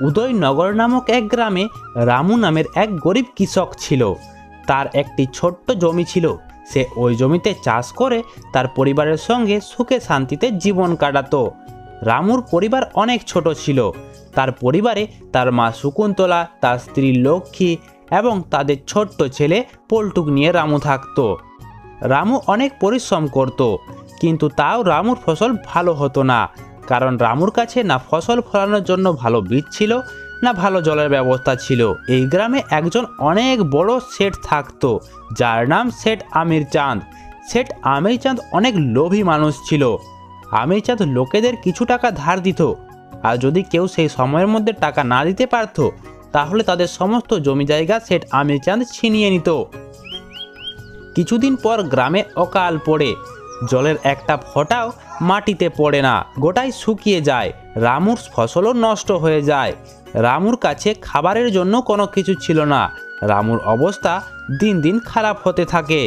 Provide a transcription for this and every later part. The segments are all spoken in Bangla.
উদয়নগর নামক এক গ্রামে রামু নামের এক গরিব কৃষক ছিল। তার একটি ছোট্ট জমি ছিল। সে ওই জমিতে চাষ করে তার পরিবারের সঙ্গে সুখে শান্তিতে জীবন কাটাতো। রামুর পরিবার অনেক ছোট ছিল। তার পরিবারে তার মা শকুন্তলা, তার স্ত্রী লক্ষ্মী এবং তাদের ছোট্ট ছেলে পল্টুক নিয়ে রামু থাকতো। রামু অনেক পরিশ্রম করত, কিন্তু তাও রামুর ফসল ভালো হতো না, কারণ রামুর কাছে না ফসল ফলানোর জন্য ভালো বীজ ছিল, না ভালো জলের ব্যবস্থা ছিল। এই গ্রামে একজন অনেক বড় শেঠ থাকতো, যার নাম শেঠ আমির চাঁদ। শেঠ আমির চাঁদ অনেক লোভী মানুষ ছিল। আমির চাঁদ লোকেদের কিছু টাকা ধার দিত, আর যদি কেউ সেই সময়ের মধ্যে টাকা না দিতে পারত, তাহলে তাদের সমস্ত জমি জায়গা শেঠ আমির চাঁদ ছিনিয়ে নিত। কিছুদিন পর গ্রামে অকাল পড়ে। জলের একটা ফোঁটাও মাটিতে পড়ে না, গোটাই শুকিয়ে যায়। রামুর ফসলও নষ্ট হয়ে যায়। রামুর কাছে খাবারের জন্য কোনো কিছু ছিল না। রামুর অবস্থা দিন দিন খারাপ হতে থাকে।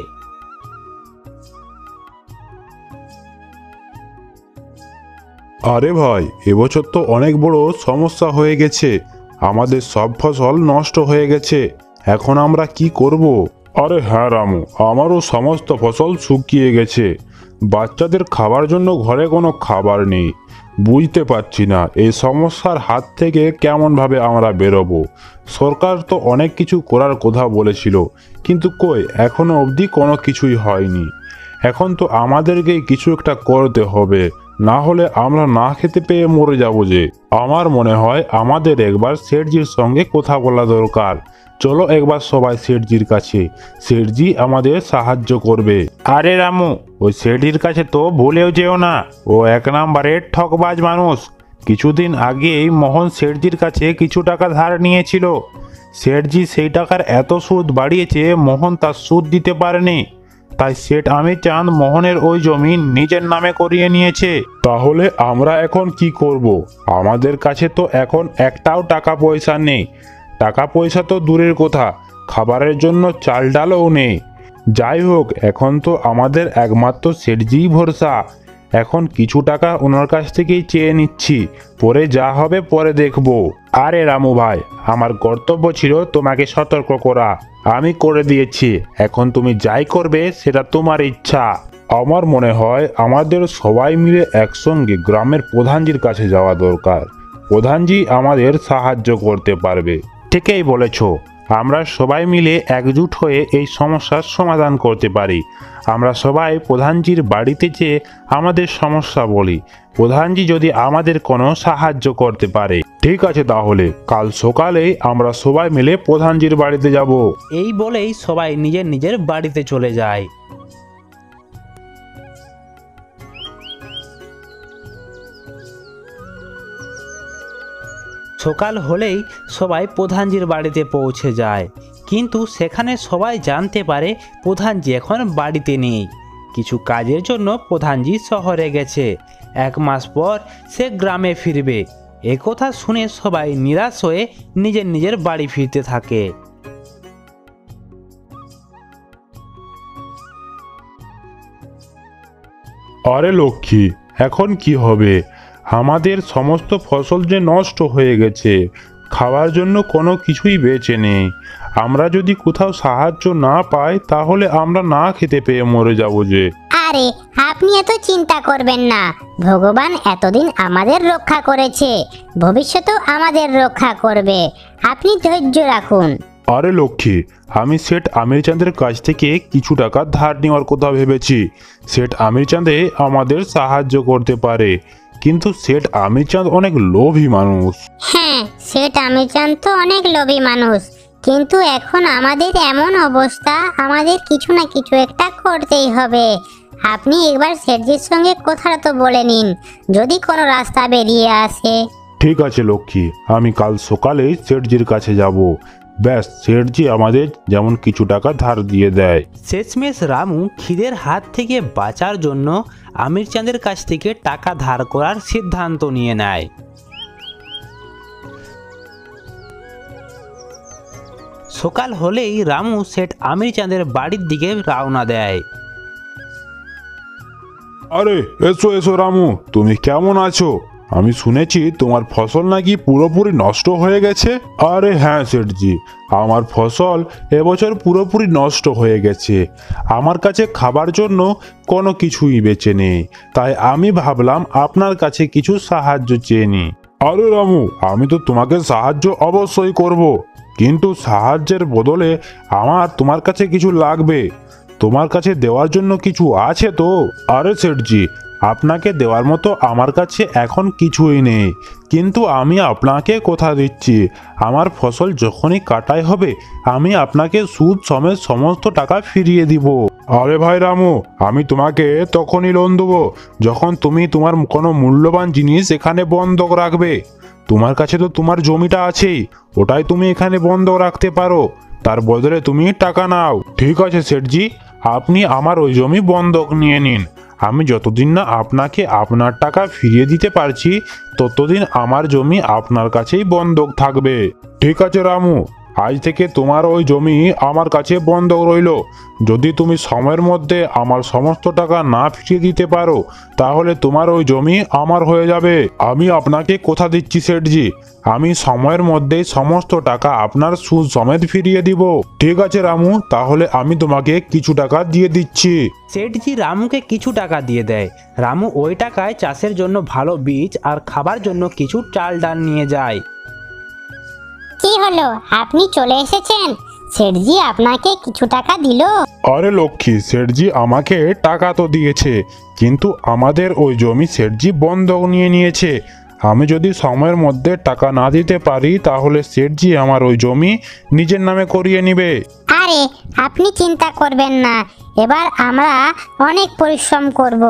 আরে ভাই, এবছর তো অনেক বড় সমস্যা হয়ে গেছে। আমাদের সব ফসল নষ্ট হয়ে গেছে। এখন আমরা কি করব? আরে হ্যাঁ রামু, আমারও সমস্ত ফসল শুকিয়ে গেছে। বাচ্চাদের খাবার জন্য ঘরে কোনো খাবার নেই। বুঝতে পারছি না এই সমস্যার হাত থেকে কেমনভাবে আমরা বেরোবো। সরকার তো অনেক কিছু করার কথা বলেছিল, কিন্তু কই এখনো অবধি কোনো কিছুই হয়নি। এখন তো আমাদেরকেই কিছু একটা করতে হবে, না হলে আমরা না খেতে পেয়ে মরে যাব যে। আমার মনে হয় আমাদের একবার শেঠজির সঙ্গে কথা বলা দরকার। চলো একবার সবাই শেঠজির কাছে, শেঠজি আমাদের সাহায্য করবে। আরে রামু, ওই শেঠজির কাছে তো ভুলেও যেও না, ও এক নম্বরের ঠকবাজ মানুষ। কিছুদিন আগেই মোহন শেঠজির কাছে কিছু টাকা ধার নিয়েছিল। শেঠজি সেই টাকার এত সুদ বাড়িয়েছে, মোহন তার সুদ দিতে পারেনি। তাই শেঠ আমির চাঁদ মোহনের ওই জমি নিজের নামে করিয়ে নিয়েছে। তাহলে আমরা এখন কি করব? আমাদের কাছে তো এখন একটাও টাকা পয়সা নেই। টাকা পয়সা তো দূরের কথা, খাবারের জন্য চাল ডালও নেই। যাই হোক, এখন তো আমাদের একমাত্র শেঠজিই ভরসা। এখন কিছু টাকা ওনার কাছ থেকেই চেয়ে নিচ্ছি, পরে যা হবে পরে দেখব। আরে রামু ভাই, আমার কর্তব্য ছিল তোমাকে সতর্ক করা, আমি করে দিয়েছি। এখন তুমি যাই করবে সেটা তোমার ইচ্ছা। আমার মনে হয় আমাদের সবাই মিলে একসঙ্গে গ্রামের প্রধানজির কাছে যাওয়া দরকার। প্রধানজি আমাদের সাহায্য করতে পারবে। ঠিকই বলেছ, আমরা সবাই মিলে একজুট হয়ে এই সমস্যার সমাধান করতে পারি। আমরা সবাই প্রধানজির বাড়িতে যেয়ে আমাদের সমস্যা বলি। প্রধানজি যদি আমাদের কোনো সাহায্য করতে পারে। ঠিক আছে, তাহলে কাল সকালে আমরা সবাই মিলে প্রধানজির বাড়িতে যাব। এই বলেই সবাই নিজের নিজের বাড়িতে চলে যায়। সকাল হলেই সবাই প্রধানজির বাড়িতে পৌঁছে যায়, কিন্তু সেখানে সবাই জানতে পারে প্রধানজি এখন বাড়িতে নেই। কিছু কাজের জন্য প্রধানজি শহরে গেছে। 1 মাস পর সে গ্রামে ফিরবে। একথা শুনে সবাই নিরাশ হয়ে নিজের নিজের বাড়ি ফিরতে থাকে। আরে লক্ষ্মী, এখন কি হবে? আমাদের সমস্ত ফসল যে নষ্ট হয়ে গেছে, খাওয়ার জন্য কোনো কিছুই বেঁচে নেই। আমরা যদি কোথাও সাহায্য না পাই, তাহলে আমরা না খেতে পেয়ে মরে যাব যে। আরে আপনি এত চিন্তা করবেন না, ভগবান এতদিন আমাদের রক্ষা করেছে, ভবিষ্যতেও আমাদের রক্ষা করবে। আপনি ধৈর্য রাখুন। আরে লক্ষ্মী, আমি শেঠ আমির চাঁদের কাছ থেকে কিছু টাকা ধার নেওয়ার কথা ভেবেছি। শেঠ আমির চাঁদে আমাদের সাহায্য করতে পারে, কিন্তু শেঠ আমির চাঁদ অনেক লোভী মানুষ। হ্যাঁ, শেঠ আমির চাঁদ তো অনেক লোভী মানুষ, কিন্তু এখন আমাদের এমন অবস্থা, আমাদের কিছু না কিছু একটা করতেই হবে। আপনি একবার শেঠজির সঙ্গে কথাটা তো বলে নিন, যদি কোনো রাস্তা বেরিয়ে আসে। ঠিক আছে লক্ষ্মী, আমি কাল সকালে শেঠজির কাছে যাব। ব্যাস, শেঠজি আমাদের যেমন কিছু টাকা ধার দিয়ে দেয়। শেষমেশ রামু খিদের হাত থেকে বাঁচার জন্য আমির চাঁদের কাছ থেকে টাকা ধার করার সিদ্ধান্ত নিয়ে নেয়। সকাল হলেই রামু শেঠ আমির চাঁদের বাড়ির দিকে রওনা দেয়। আরে এসো এসো রামু, তুমি কেমন আছো? আমি শুনেছি তোমার ফসল নাকি পুরোপুরি নষ্ট হয়ে গেছে। আরে হ্যাঁ সেঠজি, আমার ফসল এবছর পুরোপুরি নষ্ট হয়ে গেছে। আমার কাছে খাবার জন্য কোনো কিছুই বেঁচে নেই, তাই আমি ভাবলাম আপনার কাছে কিছু সাহায্য চেয়ে নিই। আরে রামু, আমি তো তোমাকে সাহায্য অবশ্যই করব, কিন্তু সাহায্যের বদলে আমার তোমার কাছে কিছু লাগবে। তোমার কাছে দেওয়ার জন্য কিছু আছে তো? আরে সেঠজি, আপনাকে দেওয়ার মতো আমার কাছে এখন কিছুই নেই, কিন্তু আমি আপনাকে কথা দিচ্ছি, আমার ফসল যখনই কাটাই হবে আমি আপনাকে সুদ সমেত সমস্ত টাকা ফিরিয়ে দিব। আরে ভাই রামু, আমি তোমাকে তখনই লোন দেবো যখন তুমি তোমার কোনো মূল্যবান জিনিস এখানে বন্ধক রাখবে। তোমার কাছে তো তোমার জমিটা আছেই, ওটাই তুমি এখানে বন্ধক রাখতে পারো, তার বদলে তুমি টাকা নাও। ঠিক আছে সেঠজি, আপনি আমার ওই জমি বন্ধক নিয়ে নিন। আমি যতদিন না আপনাকে আপনার টাকা ফিরিয়ে দিতে পারছি ততদিন আমার জমি আপনার কাছেই বন্ধক থাকবে। ঠিক আছে রামু, আজ থেকে তোমার ওই জমি আমার কাছে বন্ধক রইল। যদি তুমি সময়ের মধ্যে আমার সমস্ত টাকা না ফিরিয়ে দিতে পারো তাহলে তোমার ওই জমি আমার হয়ে যাবে। আমি আপনাকে কথা দিচ্ছি সেঠজি, আমি সময়ের মধ্যেই সমস্ত টাকা আপনার সুদ সমেত ফিরিয়ে দিব। ঠিক আছে রামু, তাহলে আমি তোমাকে কিছু টাকা দিয়ে দিচ্ছি। সেঠজি রামুকে কিছু টাকা দিয়ে দেয়। রামু ওই টাকায় চাষের জন্য ভালো বীজ আর খাবার জন্য কিছু চাল ডাল নিয়ে যায়। কি হলো, আপনি চলে এসেছেন? সেঠজি আপনাকে কিছু টাকা দিল? আরে লক্ষ্মী, সেঠজি আমাকে টাকা তো দিয়েছে, কিন্তু আমাদের ওই জমি সেঠজি বন্ধক নিয়ে নিয়েছে। আমি যদি সময়ের মধ্যে টাকা না দিতে পারি তাহলে সেঠজি আমার ওই জমি নিজের নামে করিয়ে নেবে। আরে আপনি চিন্তা করবেন না, এবার আমরা অনেক পরিশ্রম করব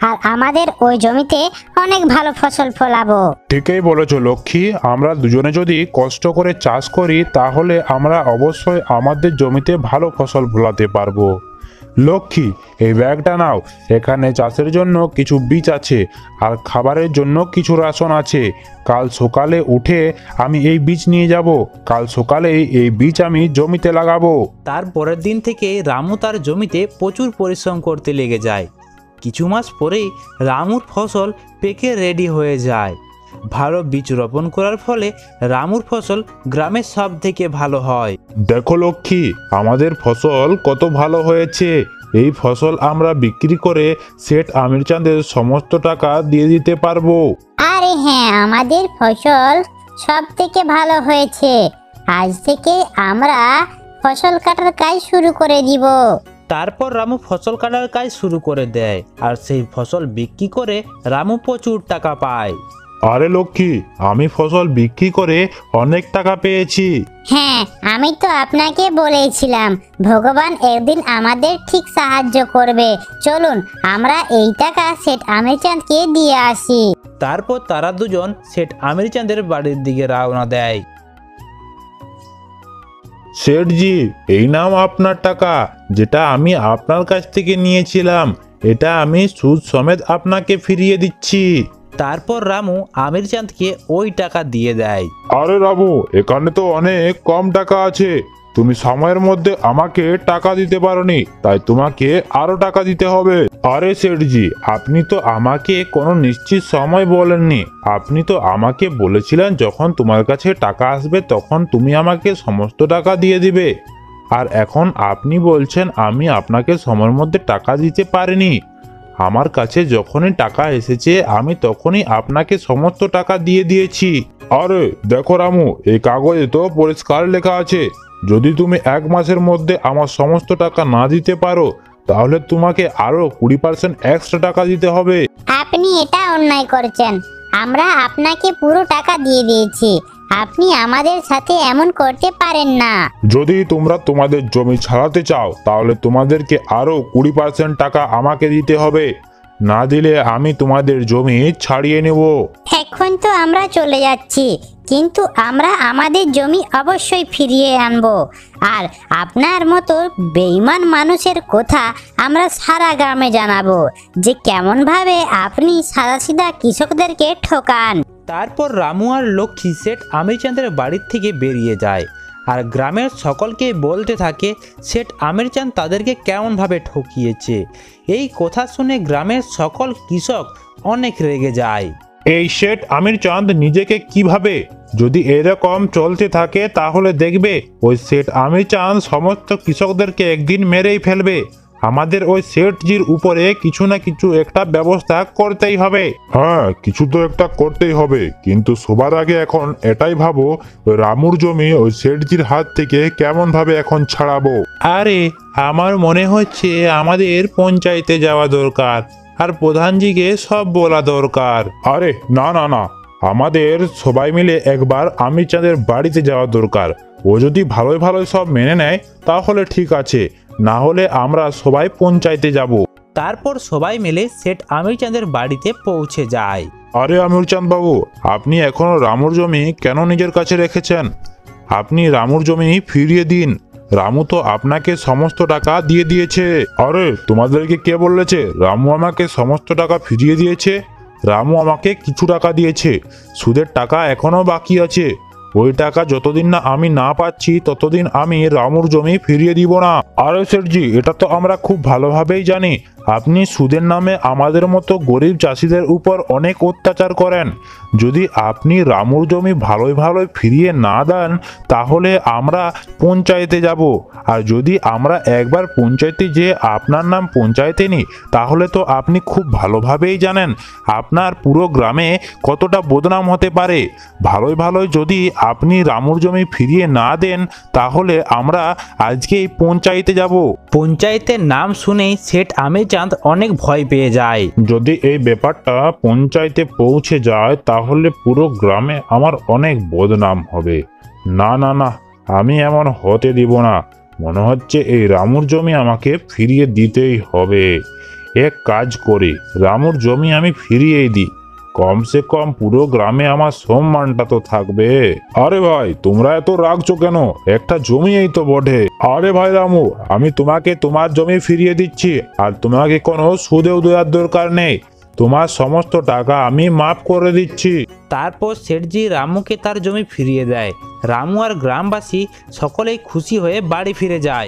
আর আমাদের ওই জমিতে অনেক ভালো ফসল ফলাবো। ঠিকই বলেছো লক্ষ্মী, আমরা দুজনে যদি কষ্ট করে চাষ করি তাহলে আমরা অবশ্যই আমাদের জমিতে ভালো ফসল ফলাতে পারবো। লক্ষ্মী, এই ব্যাগটা নাও, এখানে চাষের জন্য কিছু বীজ আছে আর খাবারের জন্য কিছু রাশন আছে। কাল সকালে উঠে আমি এই বীজ নিয়ে যাব, কাল সকালে এই বীজ আমি জমিতে লাগাবো। তার পরের দিন থেকে রামু তার জমিতে প্রচুর পরিশ্রম করতে লেগে যায়। কিছু মাস পরেই রামুর ফসল পেকে রেডি হয়ে যায়। ভালো বীজ রোপণ করার ফলে রামুর ফসল গ্রামের সব থেকে ভালো হয়। দেখো লক্ষ্মী, আমাদের ফসল কত ভালো হয়েছে। এই ফসল আমরা বিক্রি করে শেঠ আমির চাঁদের সমস্ত টাকা দিয়ে দিতে পারবো। আরে হ্যাঁ, আমাদের ফসল সব থেকে ভালো হয়েছে। আজ থেকে আমরা ফসল কাটার কাজ শুরু করে দিব। তারপর রামু ফসল কাটার কাজ শুরু করে দেয় আর সেই ফসল বিক্রি করে রামু প্রচুর টাকা পায়। আরে লক্ষ্মী, আমি ফসল বিক্রি করে অনেক টাকা পেয়েছি। হ্যাঁ, আমি তো আপনাকে বলেছিলাম ভগবান একদিন আমাদের ঠিক সাহায্য করবে। চলুন আমরা এই টাকা শেঠ আমির চাঁদকে দিয়ে আসি। তারপর তারা দুজন শেঠ আমির চাঁদের বাড়ির দিকে রওনা দেয়। শেঠজি, এই নাম আপনার টাকা, যেটা আমি আপনার কাছ থেকে নিয়েছিলাম। এটা আমি সুদ সমেত আপনাকে ফিরিয়ে দিচ্ছি। তারপর রামু আমির চাঁদকে ওই টাকা দিয়ে দেয়। আরে রামু, এখানে তো অনেক কম টাকা আছে, তুমি সময়ের মধ্যে আমাকে টাকা দিতে পারোনি, তাই তোমাকে আরো টাকা দিতে হবে। আরে সেঠজি, আপনি তো আমাকে কোনো নিশ্চিত সময় বলেননি। আপনি তো আমাকে বলেছিলেন যখন তোমার কাছে টাকা আসবে তখন তুমি আমাকে সমস্ত টাকা দিয়ে দিবে, আর এখন আপনি বলছেন আমি আপনাকে সময়ের মধ্যে টাকা দিতে পারিনি। আমার কাছে যখনই টাকা এসেছে আমি তখনই আপনাকে সমস্ত টাকা দিয়ে দিয়েছি। আরে দেখো রামু, এই কাগজে তো পরিষ্কার লেখা আছে, যদি তুমি 1 মাসের মধ্যে আমার সমস্ত টাকা না দিতে পারো তাহলে তোমাকে আরো 20% এক্সট্রা টাকা দিতে হবে। আপনি এটা অন্যায় করছেন, আমরা আপনাকে পুরো টাকা দিয়ে দিয়েছি, আপনি আমাদের সাথে এমন করতে পারেন না। যদি তোমরা তোমাদের জমি ছাড়াতে চাও তাহলে তোমাদেরকে আরো 20% টাকা আমাকে দিতে হবে, না দিলে আমি তোমাদের জমি ছাড়িয়ে নেব। এখন তো আমরা চলে যাচ্ছি, কিন্তু আমরা আমাদের জমি অবশ্যই ফিরিয়ে আনবো। আর আপনার মতো বেঈমান মানুষের কথা আমরা সারা গ্রামে জানাবো যে কেমনভাবে আপনি সাদাসিধা কৃষকদেরকে ঠকান। তারপর রামু আর লক্ষ্মী শেঠ আমির চাঁদের বাড়ির থেকে বেরিয়ে যায় আর গ্রামের সকলকে বলতে থাকে শেঠ আমির চাঁদ তাদেরকে কেমনভাবে ঠকিয়েছে। এই কথা শুনে গ্রামের সকল কৃষক অনেক রেগে যায়। এই শেঠ আমির চাঁদ নিজেকে কিভাবে, যদি এরকম চলতে থাকে তাহলে দেখবে ওই শেঠ আমির চাঁদ সমস্ত কৃষকদেরকে একদিন মেরেই ফেলবে। আমাদের ওই শেঠজির উপরে কিছু না কিছু একটা ব্যবস্থা করতেই হবে। হ্যাঁ, কিছু তো একটা করতেই হবে, কিন্তু সবার আগে এখন এটাই ভাবো ওই রামুর জমি ওই শেঠজির হাত থেকে কেমন ভাবে এখন ছাড়াবো। আরে আমার মনে হচ্ছে আমাদের পঞ্চায়েতে যাওয়া দরকার আর প্রধানজিকে সব বলা দরকার। আরে না না না, আমাদের সবাই মিলে একবার আমির চাঁদের বাড়িতে যাওয়া দরকার। ও যদি ভালোই ভালোই সব মেনে নেয় তাহলে ঠিক আছে, না হলে আমরা সবাই পঞ্চায়েতে যাব। তারপর সবাই মিলে শেঠ আমির চাঁদের বাড়িতে পৌঁছে যায়। আরে আমির চাঁদ বাবু, আপনি এখনো রামুর জমি কেন নিজের কাছে রেখেছেন? আপনি রামুর জমি ফিরিয়ে দিন। রামু তো আপনাকে সমস্ত টাকা দিয়ে দিয়েছে। আরে তোমাদেরকে কে বলেছে রামু আমাকে সমস্ত টাকা ফিরিয়ে দিয়েছে? রামু আমাকে কিছু টাকা দিয়েছে, সুদের টাকা এখনো বাকি আছে। ওই টাকা যতদিন না আমি না পাচ্ছি ততদিন আমি রামুর জমি ফিরিয়ে দিব না। আরে শেঠজি, এটা তো আমরা খুব ভালোভাবেই জানি আপনি সুদের নামে আমাদের মতো গরিব চাষিদের উপর অনেক অত্যাচার করেন। যদি আপনি রামুর জমি ভালোই ভালোই ফিরিয়ে না দেন তাহলে আমরা পঞ্চায়েতে যাব। আর যদি আমরা একবার পঞ্চায়েতে যে আপনার নাম পঞ্চায়েতে নিই তাহলে তো আপনি খুব ভালোভাবেই জানেন আপনার পুরো গ্রামে কতটা বদনাম হতে পারে। ভালোই ভালোই যদি আপনি রামুর জমি ফিরিয়ে না দেন তাহলে আমরা আজকেই পঞ্চায়েতে যাব। পঞ্চায়েতের নাম শুনেই শেঠ আমির চাঁদ অনেক ভয় পেয়ে যায়। যদি এই ব্যাপারটা পঞ্চায়েতে পৌঁছে যায় তাহলে পুরো গ্রামে আমার অনেক বদনাম হবে। না না না, আমি এমন হতে দিব না। মনে হচ্ছে এই রামুর জমি আমাকে ফিরিয়ে দিতেই হবে। এক কাজ করি, রামুর জমি আমি ফিরিয়েই দিই, কমসে কম পুরো গ্রামে আমার সম্মানটা তো থাকবে। আরে ভাই, তোমরা এত রাগছো কেন? একটা জমি এই তো বটে। আরে ভাই রামু, আমি তোমাকে তোমার জমি ফিরিয়ে দিচ্ছি, আর তোমাকে কোনো সুদেও দেওয়ার দরকার নেই। তোমার সমস্ত টাকা আমি মাফ করে দিচ্ছি। তারপর শেঠজি রামুকে তার জমি ফিরিয়ে দেয়। রামু আর গ্রামবাসী সকলেই খুশি হয়ে বাড়ি ফিরে যায়।